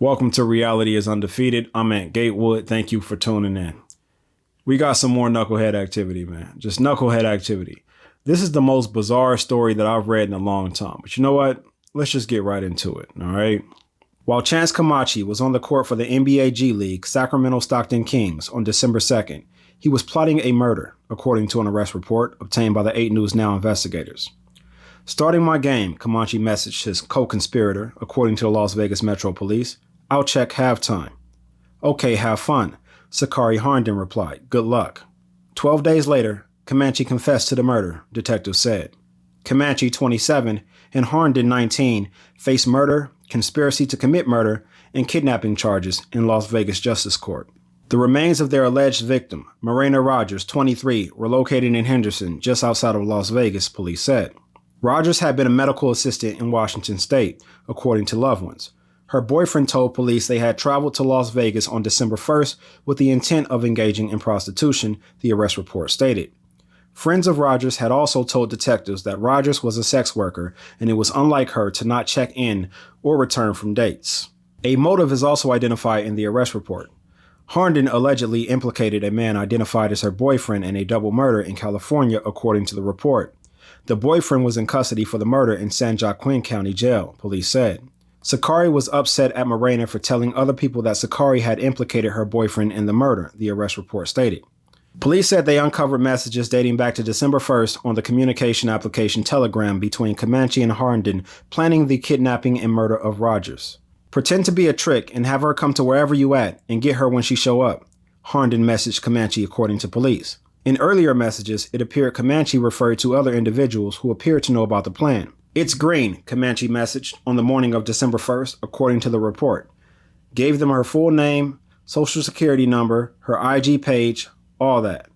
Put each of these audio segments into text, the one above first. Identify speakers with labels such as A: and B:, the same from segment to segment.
A: Welcome to Reality is Undefeated. I'm at Gatewood. Thank you for tuning in. We got some more knucklehead activity, man. Just knucklehead activity. This is the most bizarre story that I've read in a long time. But you know what? Let's just get right into it, all right? While Chance Comanche was on the court for the NBA G League Sacramento Stockton Kings on December 2nd, he was plotting a murder, according to an arrest report obtained by the 8 News Now investigators. Starting my game, Comanche messaged his co-conspirator, according to the Las Vegas Metro Police. I'll check halftime. Okay, have fun, Sakari Harnden replied. Good luck. 12 days later, Comanche confessed to the murder, detectives said. Comanche, 27, and Harnden, 19, face murder, conspiracy to commit murder, and kidnapping charges in Las Vegas Justice Court. The remains of their alleged victim, Marina Rogers, 23, were located in Henderson, just outside of Las Vegas, police said. Rogers had been a medical assistant in Washington state, according to loved ones. Her boyfriend told police they had traveled to Las Vegas on December 1st with the intent of engaging in prostitution, the arrest report stated. Friends of Rogers had also told detectives that Rogers was a sex worker and it was unlike her to not check in or return from dates. A motive is also identified in the arrest report. Harnden allegedly implicated a man identified as her boyfriend in a double murder in California, according to the report. The boyfriend was in custody for the murder in San Joaquin County Jail, police said. Sakari was upset at Marina for telling other people that Sakari had implicated her boyfriend in the murder, the arrest report stated. Police said they uncovered messages dating back to December 1st on the communication application Telegram between Comanche and Harnden planning the kidnapping and murder of Rogers. Pretend to be a trick and have her come to wherever you at and get her when she show up, Harnden messaged Comanche according to police. In earlier messages, it appeared Comanche referred to other individuals who appeared to know about the plan. It's green, Comanche messaged on the morning of December 1st, according to the report. Gave them her full name, social security number, her IG page, all that.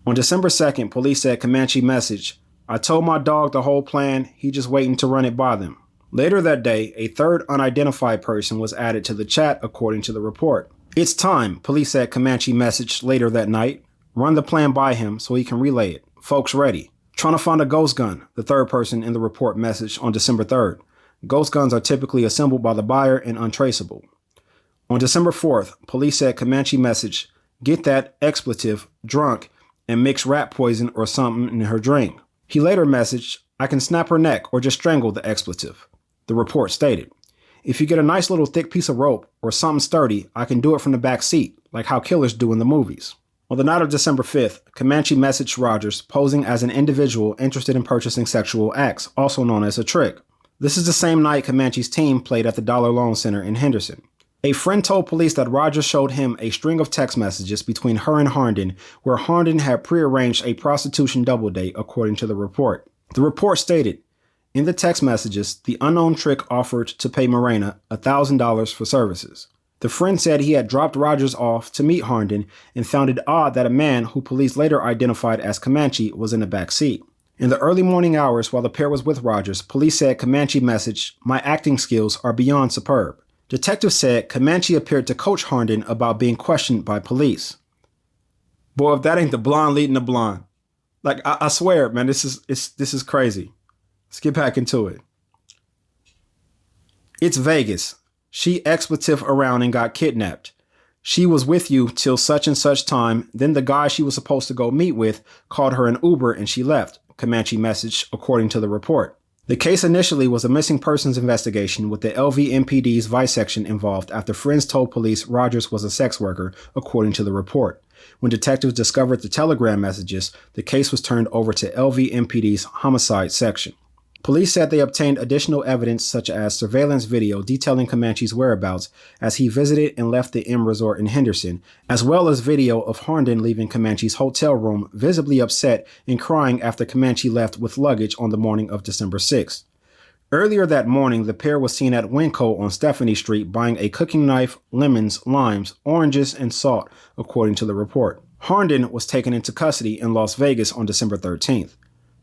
A: On December 2nd, police said Comanche messaged, I told my dog the whole plan, he just waiting to run it by them. Later that day, a third unidentified person was added to the chat, according to the report. It's time, police said Comanche messaged later that night. Run the plan by him so he can relay it. Folks ready. Trying to find a ghost gun, the third person in the report messaged on December 3rd. Ghost guns are typically assembled by the buyer and untraceable. On December 4th, police said Comanche messaged, get that expletive, drunk, and mix rat poison or something in her drink. He later messaged, I can snap her neck or just strangle the expletive. The report stated, if you get a nice little thick piece of rope or something sturdy, I can do it from the back seat, like how killers do in the movies. On the night of December 5th, Comanche messaged Rogers posing as an individual interested in purchasing sexual acts, also known as a trick. This is the same night Comanche's team played at the Dollar Loan Center in Henderson. A friend told police that Rogers showed him a string of text messages between her and Harnden, where Harnden had prearranged a prostitution double date, according to the report. The report stated, in the text messages, the unknown trick offered to pay Marina $1,000 for services. The friend said he had dropped Rogers off to meet Harnden and found it odd that a man who police later identified as Comanche was in the back seat. In the early morning hours while the pair was with Rogers, police said Comanche messaged, my acting skills are beyond superb. Detectives said Comanche appeared to coach Harnden about being questioned by police. Boy, if that ain't the blonde leading the blonde. Like, I swear, man, this is crazy. Let's get back into it. It's Vegas. She expletive around and got kidnapped. She was with you till such and such time. Then the guy she was supposed to go meet with called her an Uber and she left, Comanche messaged, according to the report. The case initially was a missing persons investigation with the LVMPD's Vice section involved after friends told police Rogers was a sex worker, according to the report. When detectives discovered the telegram messages, the case was turned over to LVMPD's Homicide section. Police said they obtained additional evidence such as surveillance video detailing Comanche's whereabouts as he visited and left the M Resort in Henderson, as well as video of Harnden leaving Comanche's hotel room visibly upset and crying after Comanche left with luggage on the morning of December 6th. Earlier that morning, the pair was seen at Winco on Stephanie Street buying a cooking knife, lemons, limes, oranges, and salt, according to the report. Harnden was taken into custody in Las Vegas on December 13th.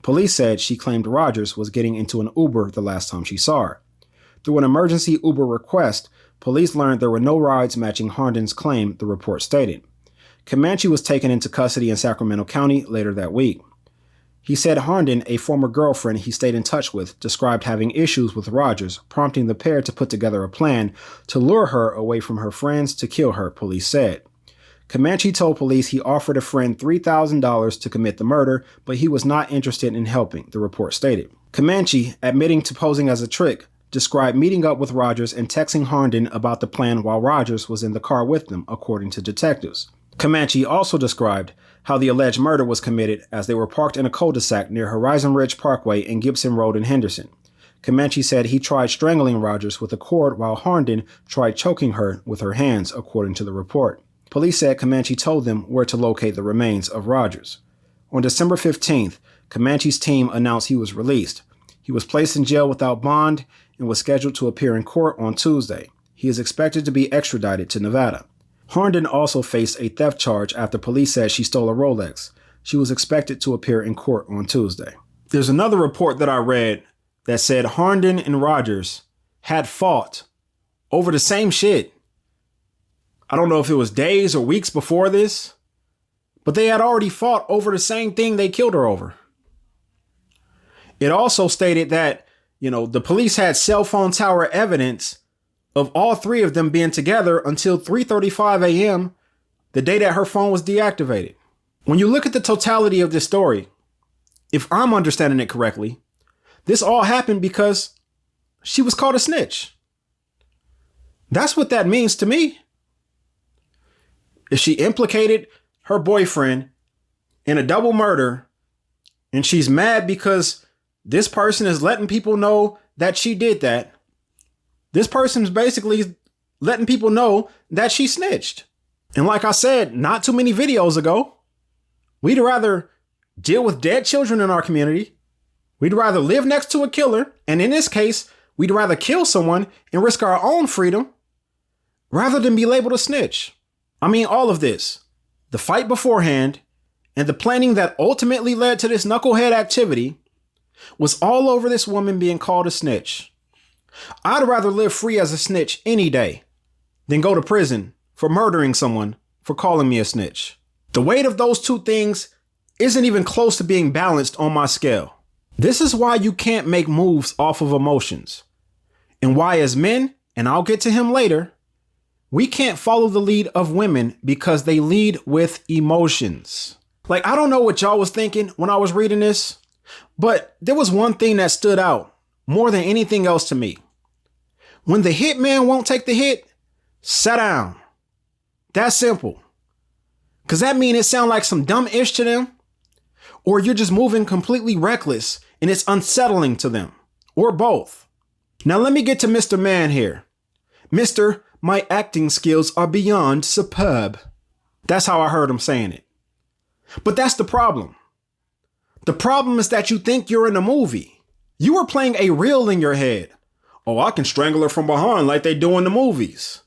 A: Police said she claimed Rogers was getting into an Uber the last time she saw her. Through an emergency Uber request, police learned there were no rides matching Harden's claim, the report stated. Comanche was taken into custody in Sacramento County later that week. He said Herndon, a former girlfriend he stayed in touch with, described having issues with Rogers, prompting the pair to put together a plan to lure her away from her friends to kill her, police said. Comanche told police he offered a friend $3,000 to commit the murder, but he was not interested in helping, the report stated. Comanche, admitting to posing as a trick, described meeting up with Rogers and texting Herndon about the plan while Rogers was in the car with them, according to detectives. Comanche also described how the alleged murder was committed as they were parked in a cul-de-sac near Horizon Ridge Parkway and Gibson Road in Henderson. Comanche said he tried strangling Rogers with a cord while Herndon tried choking her with her hands, according to the report. Police said Comanche told them where to locate the remains of Rogers. On December 15th, Comanche's team announced he was released. He was placed in jail without bond and was scheduled to appear in court on Tuesday. He is expected to be extradited to Nevada. Herndon also faced a theft charge after police said she stole a Rolex. She was expected to appear in court on Tuesday. There's another report that I read that said Herndon and Rogers had fought over the same shit. I don't know if it was days or weeks before this, but they had already fought over the same thing they killed her over. It also stated that, the police had cell phone tower evidence of all three of them being together until 3:35 a.m. the day that her phone was deactivated. When you look at the totality of this story, if I'm understanding it correctly, this all happened because she was called a snitch. That's what that means to me. If she implicated her boyfriend in a double murder and she's mad because this person is letting people know that she did that, this person's basically letting people know that she snitched. And like I said, not too many videos ago, we'd rather deal with dead children in our community. We'd rather live next to a killer. And in this case, we'd rather kill someone and risk our own freedom rather than be labeled a snitch. I mean, all of this, the fight beforehand and the planning that ultimately led to this knucklehead activity was all over this woman being called a snitch. I'd rather live free as a snitch any day than go to prison for murdering someone for calling me a snitch. The weight of those two things isn't even close to being balanced on my scale. This is why you can't make moves off of emotions, and why as men, and I'll get to him later, we can't follow the lead of women because they lead with emotions. Like, I don't know what y'all was thinking when I was reading this, but there was one thing that stood out more than anything else to me. When the hitman won't take the hit, sit down. That's simple. Because that means it sounds like some dumb ish to them, or you're just moving completely reckless and it's unsettling to them, or both. Now let me get to Mr. Man here. Mr. My acting skills are beyond superb. That's how I heard him saying it. But that's the problem. The problem is that you think you're in a movie. You were playing a reel in your head. Oh, I can strangle her from behind like they do in the movies.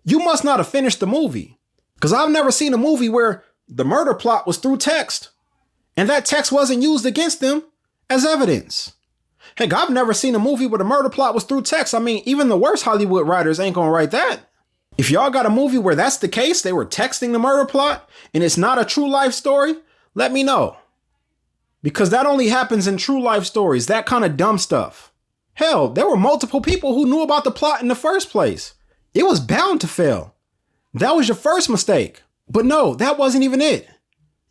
A: You must not have finished the movie, because I've never seen a movie where the murder plot was through text and that text wasn't used against them as evidence. Heck, I've never seen a movie where the murder plot was through text. I mean, even the worst Hollywood writers ain't gonna write that. If y'all got a movie where that's the case, they were texting the murder plot and it's not a true life story, let me know. Because that only happens in true life stories, that kind of dumb stuff. Hell, there were multiple people who knew about the plot in the first place. It was bound to fail. That was your first mistake. But no, that wasn't even it.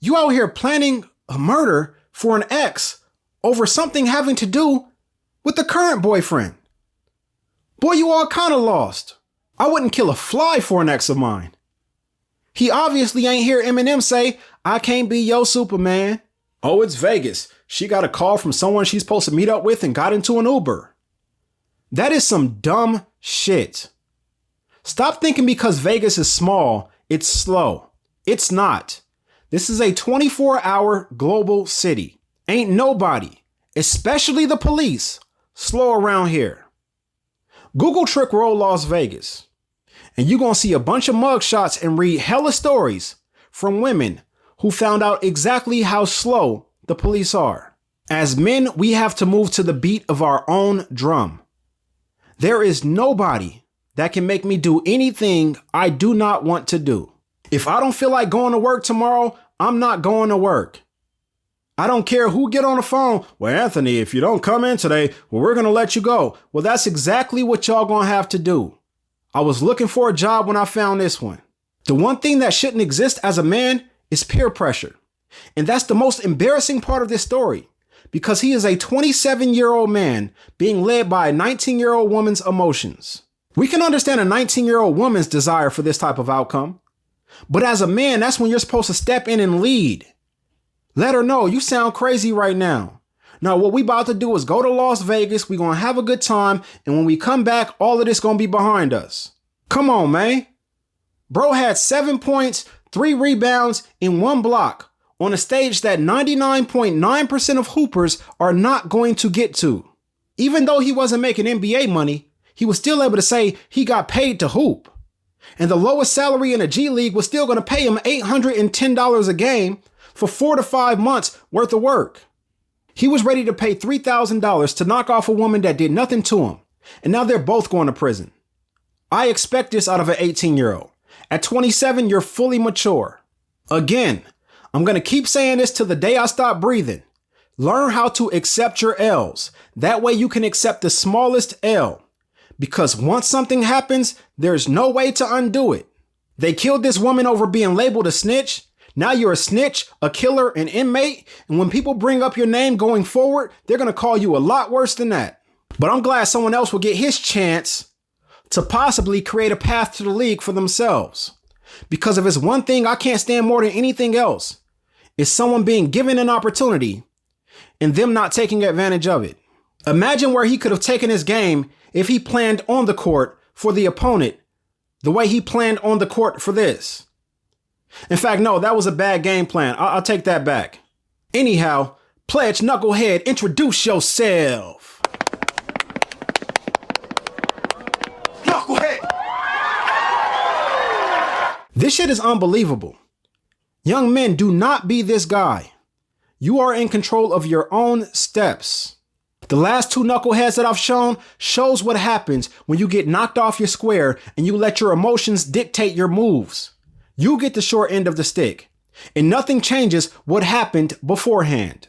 A: You out here planning a murder for an ex over something having to do with the current boyfriend. Boy, you all kind of lost. I wouldn't kill a fly for an ex of mine. He obviously ain't hear Eminem say, I can't be your Superman. Oh, it's Vegas. She got a call from someone she's supposed to meet up with and got into an Uber. That is some dumb shit. Stop thinking because Vegas is small, it's slow. It's not. This is a 24-hour global city. Ain't nobody, especially the police, slow around here. Google Trick Roll Las Vegas, and you're going to see a bunch of mugshots and read hella stories from women who found out exactly how slow the police are. As men, we have to move to the beat of our own drum. There is nobody that can make me do anything I do not want to do. If I don't feel like going to work tomorrow, I'm not going to work. I don't care who get on the phone. Well, Anthony, if you don't come in today, well, we're going to let you go. Well, that's exactly what y'all going to have to do. I was looking for a job when I found this one. The one thing that shouldn't exist as a man is peer pressure. And that's the most embarrassing part of this story, because he is a 27-year-old man being led by a 19-year-old woman's emotions. We can understand a 19-year-old woman's desire for this type of outcome. But as a man, that's when you're supposed to step in and lead. Let her know you sound crazy right now. Now, what we about to do is go to Las Vegas. We're going to have a good time. And when we come back, all of this going to be behind us. Come on, man. Bro had 7 points, 3 rebounds, and 1 block on a stage that 99.9% of hoopers are not going to get to. Even though he wasn't making NBA money, he was still able to say he got paid to hoop. And the lowest salary in a G League was still going to pay him $810 a game for 4 to 5 months worth of work. He was ready to pay $3,000 to knock off a woman that did nothing to him. And now they're both going to prison. I expect this out of an 18-year-old. At 27, you're fully mature. Again, I'm going to keep saying this till the day I stop breathing. Learn how to accept your L's. That way you can accept the smallest L. Because once something happens, there's no way to undo it. They killed this woman over being labeled a snitch. Now you're a snitch, a killer, an inmate. And when people bring up your name going forward, they're going to call you a lot worse than that. But I'm glad someone else will get his chance to possibly create a path to the league for themselves. Because if it's one thing I can't stand more than anything else, it's someone being given an opportunity and them not taking advantage of it. Imagine where he could have taken his game if he planned on the court for the opponent the way he planned on the court for this. In fact, no, that was a bad game plan. I'll take that back. Anyhow, Pledge Knucklehead, introduce yourself.
B: Knucklehead!
A: This shit is unbelievable. Young men, do not be this guy. You are in control of your own steps. The last 2 knuckleheads that I've shown shows what happens when you get knocked off your square and you let your emotions dictate your moves. You get the short end of the stick, and nothing changes what happened beforehand.